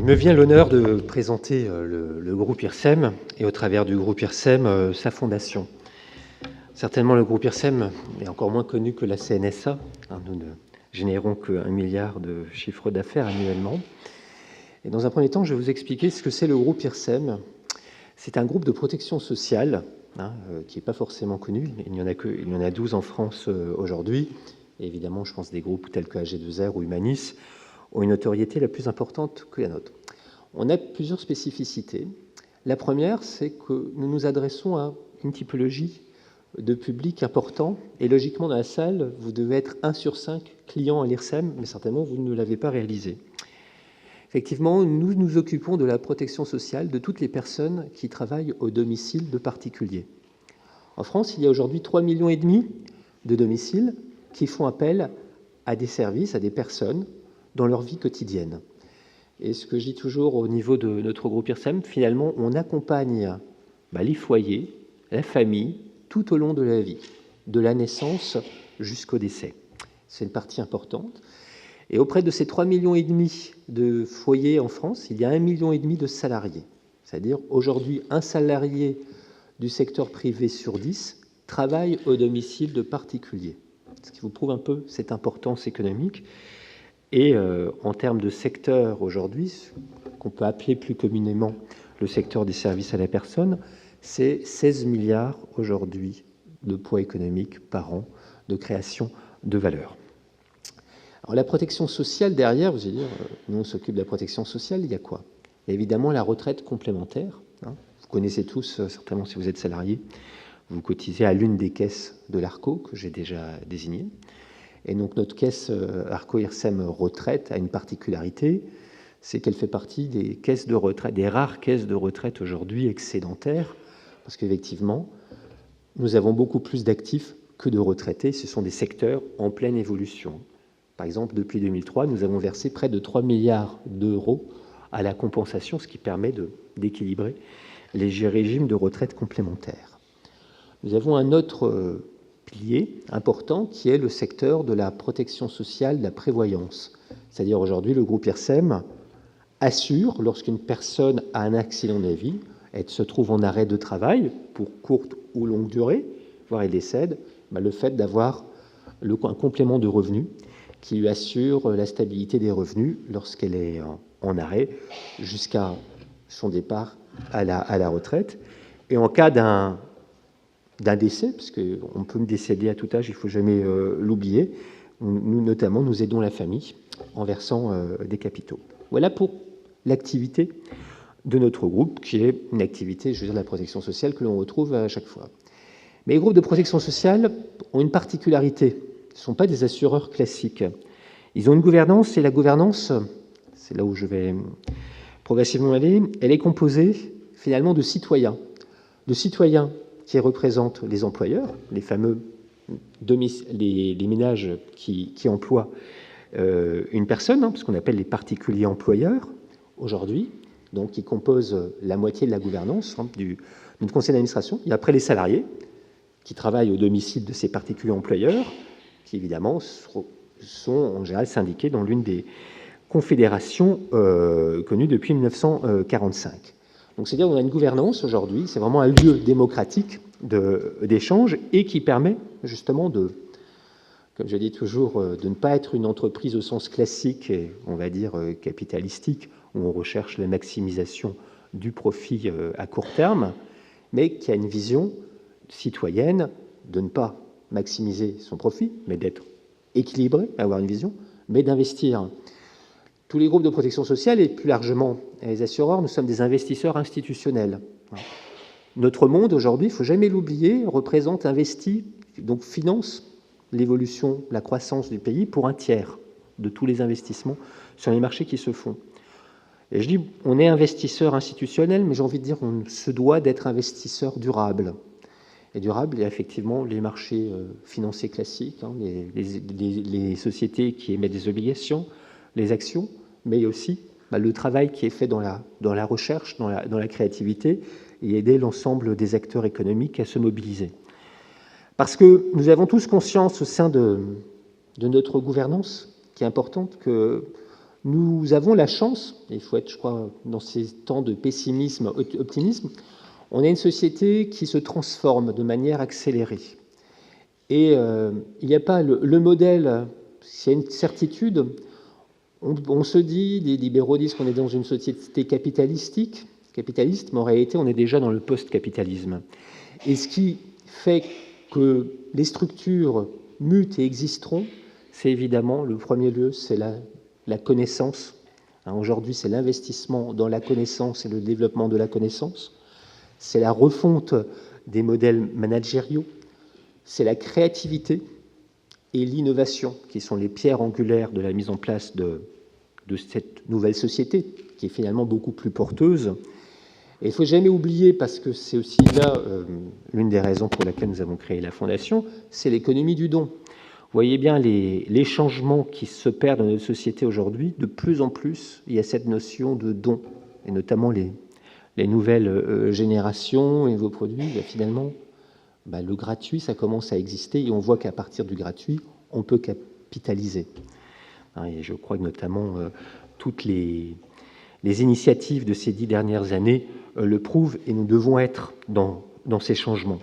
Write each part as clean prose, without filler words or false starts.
Me vient l'honneur de présenter le groupe IRSEM et au travers du groupe IRSEM, sa fondation. Certainement le groupe IRSEM est encore moins connu que la CNSA. Nous ne générons que 1 milliard de chiffre d'affaires annuellement. Et dans un premier temps, je vais vous expliquer ce que c'est le groupe IRSEM. C'est un groupe de protection sociale qui n'est pas forcément connu. Il y en a 12 en France aujourd'hui. Et évidemment, je pense des groupes tels que AG2R ou Humanis ont une notoriété la plus importante que la nôtre. On a plusieurs spécificités. La première, c'est que nous nous adressons à une typologie de public important, et logiquement dans la salle, vous devez être 1 sur 5 clients à l'IRSEM, mais certainement vous ne l'avez pas réalisé. Effectivement, nous nous occupons de la protection sociale de toutes les personnes qui travaillent au domicile de particuliers. En France, il y a aujourd'hui 3,5 millions de domiciles qui font appel à des services, à des personnes dans leur vie quotidienne. Et ce que je dis toujours au niveau de notre groupe IRSEM, finalement, on accompagne les foyers, la famille, tout au long de la vie, de la naissance jusqu'au décès. C'est une partie importante. Et auprès de ces 3,5 millions de foyers en France, il y a 1,5 million de salariés. C'est-à-dire, aujourd'hui, un salarié du secteur privé sur 10 travaille au domicile de particuliers. Ce qui vous prouve un peu cette importance économique. Et en termes de secteur aujourd'hui, qu'on peut appeler plus communément le secteur des services à la personne, c'est 16 milliards aujourd'hui de poids économique par an de création de valeur. Alors la protection sociale derrière, vous allez dire, nous on s'occupe de la protection sociale, il y a quoi? Il y a évidemment la retraite complémentaire. Vous connaissez tous, certainement si vous êtes salarié, vous cotisez à l'une des caisses de l'ARCO que j'ai déjà désignée. Et donc notre caisse ARCO-IRSEM Retraite a une particularité, c'est qu'elle fait partie des caisses de retraite, des rares caisses de retraite aujourd'hui excédentaires, parce qu'effectivement, nous avons beaucoup plus d'actifs que de retraités. Ce sont des secteurs en pleine évolution. Par exemple, depuis 2003, nous avons versé près de 3 milliards d'euros à la compensation, ce qui permet d'équilibrer les régimes de retraite complémentaires. Nous avons un autre pilier important qui est le secteur de la protection sociale, de la prévoyance. C'est-à-dire aujourd'hui, le groupe IRSEM assure, lorsqu'une personne a un accident de la vie, elle se trouve en arrêt de travail pour courte ou longue durée, voire elle décède, le fait d'avoir un complément de revenus qui lui assure la stabilité des revenus lorsqu'elle est en arrêt jusqu'à son départ à la retraite. Et en cas d'un décès, parce qu'on peut me décéder à tout âge, il ne faut jamais l'oublier, nous notamment, nous aidons la famille en versant des capitaux. Voilà pour l'activité de notre groupe, qui est une activité, je veux dire, de la protection sociale que l'on retrouve à chaque fois. Mais les groupes de protection sociale ont une particularité. Ce ne sont pas des assureurs classiques. Ils ont une gouvernance, et la gouvernance, c'est là où je vais progressivement aller, elle est composée finalement de citoyens qui représentent les employeurs, les fameux les ménages qui emploient une personne, ce qu'on appelle les particuliers employeurs aujourd'hui, donc qui composent la moitié de la gouvernance du conseil d'administration. Il y a après les salariés qui travaillent au domicile de ces particuliers employeurs, qui évidemment sont en général syndiqués dans l'une des confédérations connues depuis 1945. Donc c'est-à-dire qu'on a une gouvernance aujourd'hui, c'est vraiment un lieu démocratique d'échange et qui permet justement comme je dis toujours, de ne pas être une entreprise au sens classique et on va dire capitalistique, où on recherche la maximisation du profit à court terme, mais qui a une vision citoyenne de ne pas maximiser son profit, mais d'être équilibré, avoir une vision, mais d'investir. Tous les groupes de protection sociale et plus largement les assureurs, nous sommes des investisseurs institutionnels. Notre monde aujourd'hui, il ne faut jamais l'oublier, représente, investit, donc finance l'évolution, la croissance du pays pour 1/3 de tous les investissements sur les marchés qui se font. Et je dis, on est investisseur institutionnel, mais j'ai envie de dire, on se doit d'être investisseur durable. Et durable, il y a effectivement les marchés financiers classiques, les sociétés qui émettent des obligations, les actions, mais aussi le travail qui est fait dans la recherche, dans la créativité, et aider l'ensemble des acteurs économiques à se mobiliser. Parce que nous avons tous conscience au sein de notre gouvernance, qui est importante, que Nous avons la chance, et il faut être, je crois, dans ces temps de pessimisme, optimisme, on a une société qui se transforme de manière accélérée. Et il n'y a pas le modèle, s'il y a une certitude, on se dit, les libéraux disent qu'on est dans une société capitaliste, mais en réalité, on est déjà dans le post-capitalisme. Et ce qui fait que les structures mutent et existeront, c'est évidemment, le premier lieu, c'est la connaissance. Aujourd'hui, c'est l'investissement dans la connaissance et le développement de la connaissance. C'est la refonte des modèles managériaux. C'est la créativité et l'innovation qui sont les pierres angulaires de la mise en place de cette nouvelle société, qui est finalement beaucoup plus porteuse. Et il ne faut jamais oublier, parce que c'est aussi là l'une des raisons pour laquelle nous avons créé la Fondation, c'est l'économie du don. Vous voyez bien les changements qui se perdent dans notre société aujourd'hui. De plus en plus, il y a cette notion de don, et notamment les nouvelles générations et vos produits, finalement, le gratuit, ça commence à exister, et on voit qu'à partir du gratuit, on peut capitaliser. Et je crois que notamment toutes les initiatives de ces 10 dernières années le prouvent, et nous devons être dans ces changements.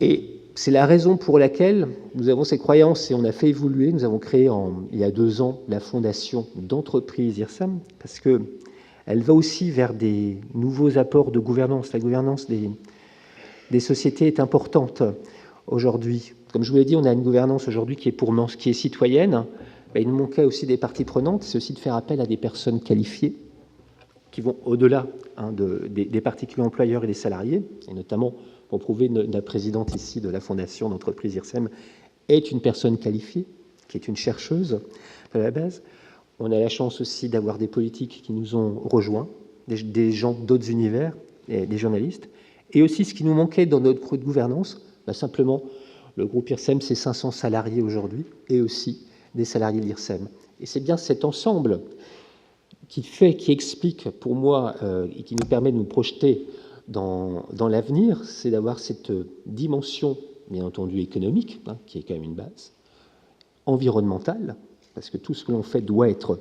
Et c'est la raison pour laquelle nous avons ces croyances, et on a fait évoluer, nous avons créé il y a 2 ans la fondation d'entreprise IRSAM, parce qu'elle va aussi vers des nouveaux apports de gouvernance. La gouvernance des sociétés est importante aujourd'hui. Comme je vous l'ai dit, on a une gouvernance aujourd'hui qui est citoyenne. Il nous manquait aussi des parties prenantes, c'est aussi de faire appel à des personnes qualifiées qui vont au-delà des particuliers employeurs et des salariés, et notamment, pour prouver, la présidente ici de la fondation d'entreprise IRSEM est une personne qualifiée, qui est une chercheuse à la base. On a la chance aussi d'avoir des politiques qui nous ont rejoints, des gens d'autres univers, et des journalistes, et aussi ce qui nous manquait dans notre creux de gouvernance, simplement, le groupe IRSEM, c'est 500 salariés aujourd'hui, et aussi des salariés de l'IRSEM. Et c'est bien cet ensemble qui explique pour moi et qui nous permet de nous projeter dans l'avenir, c'est d'avoir cette dimension, bien entendu, économique, qui est quand même une base, environnementale, parce que tout ce que l'on fait doit être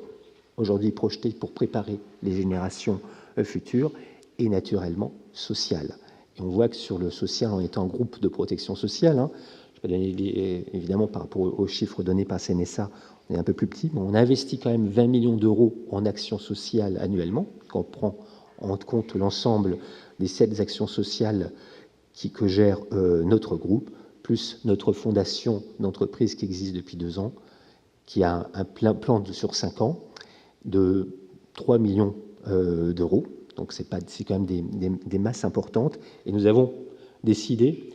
aujourd'hui projeté pour préparer les générations futures, et naturellement sociale. Et on voit que sur le social, en étant un groupe de protection sociale, je peux donner évidemment par rapport aux chiffres donnés par CNSA, on est un peu plus petit, mais on investit quand même 20 millions d'euros en actions sociales annuellement, quand on prend en compte l'ensemble des 7 actions sociales que gère notre groupe, plus notre fondation d'entreprise qui existe depuis 2 ans, qui a un plan sur 5 ans de 3 millions d'euros. Donc c'est quand même des masses importantes. Et nous avons décidé,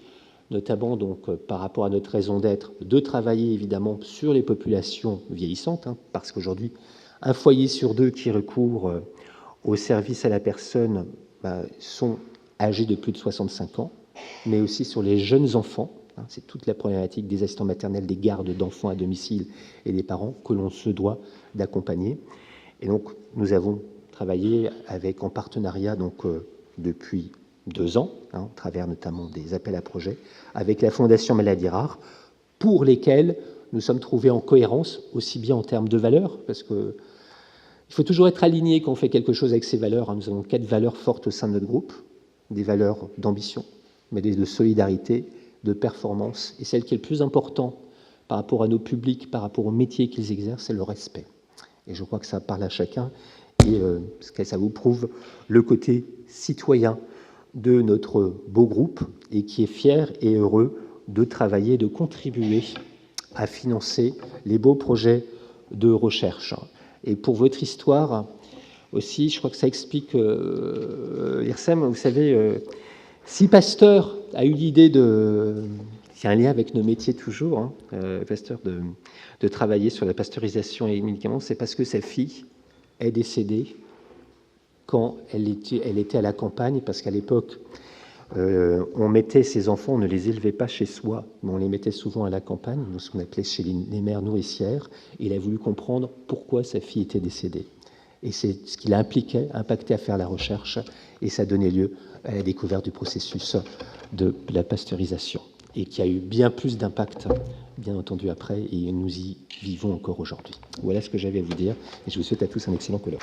notamment donc, par rapport à notre raison d'être, de travailler évidemment sur les populations vieillissantes, parce qu'aujourd'hui, un foyer sur 2 qui recourt au service à la personne sont âgés de plus de 65 ans, mais aussi sur les jeunes enfants. C'est toute la problématique des assistants maternels, des gardes d'enfants à domicile et des parents que l'on se doit d'accompagner. Et donc, nous avons travaillé en partenariat depuis 2 ans, à travers notamment des appels à projets, avec la Fondation Maladies Rares, pour lesquels nous sommes trouvés en cohérence, aussi bien en termes de valeurs, parce que il faut toujours être aligné quand on fait quelque chose avec ces valeurs. Nous avons 4 valeurs fortes au sein de notre groupe, des valeurs d'ambition, mais de solidarité, de performance, et celle qui est le plus important par rapport à nos publics, par rapport au métier qu'ils exercent, c'est le respect. Et je crois que ça parle à chacun, et ça vous prouve le côté citoyen de notre beau groupe, et qui est fier et heureux de travailler, de contribuer à financer les beaux projets de recherche. Et pour votre histoire aussi, je crois que ça explique IRSEM, vous savez, si Pasteur a eu l'idée c'est un lien avec nos métiers toujours, Pasteur, de travailler sur la pasteurisation et les médicaments, c'est parce que sa fille est décédée quand elle était à la campagne, parce qu'à l'époque, on mettait ses enfants, on ne les élevait pas chez soi, mais on les mettait souvent à la campagne, ce qu'on appelait chez les mères nourricières, et il a voulu comprendre pourquoi sa fille était décédée. Et c'est ce qui l'a impacté à faire la recherche, et ça a donné lieu à la découverte du processus de la pasteurisation. et qui a eu bien plus d'impact, bien entendu, après, et nous y vivons encore aujourd'hui. Voilà ce que j'avais à vous dire, et je vous souhaite à tous un excellent colloque.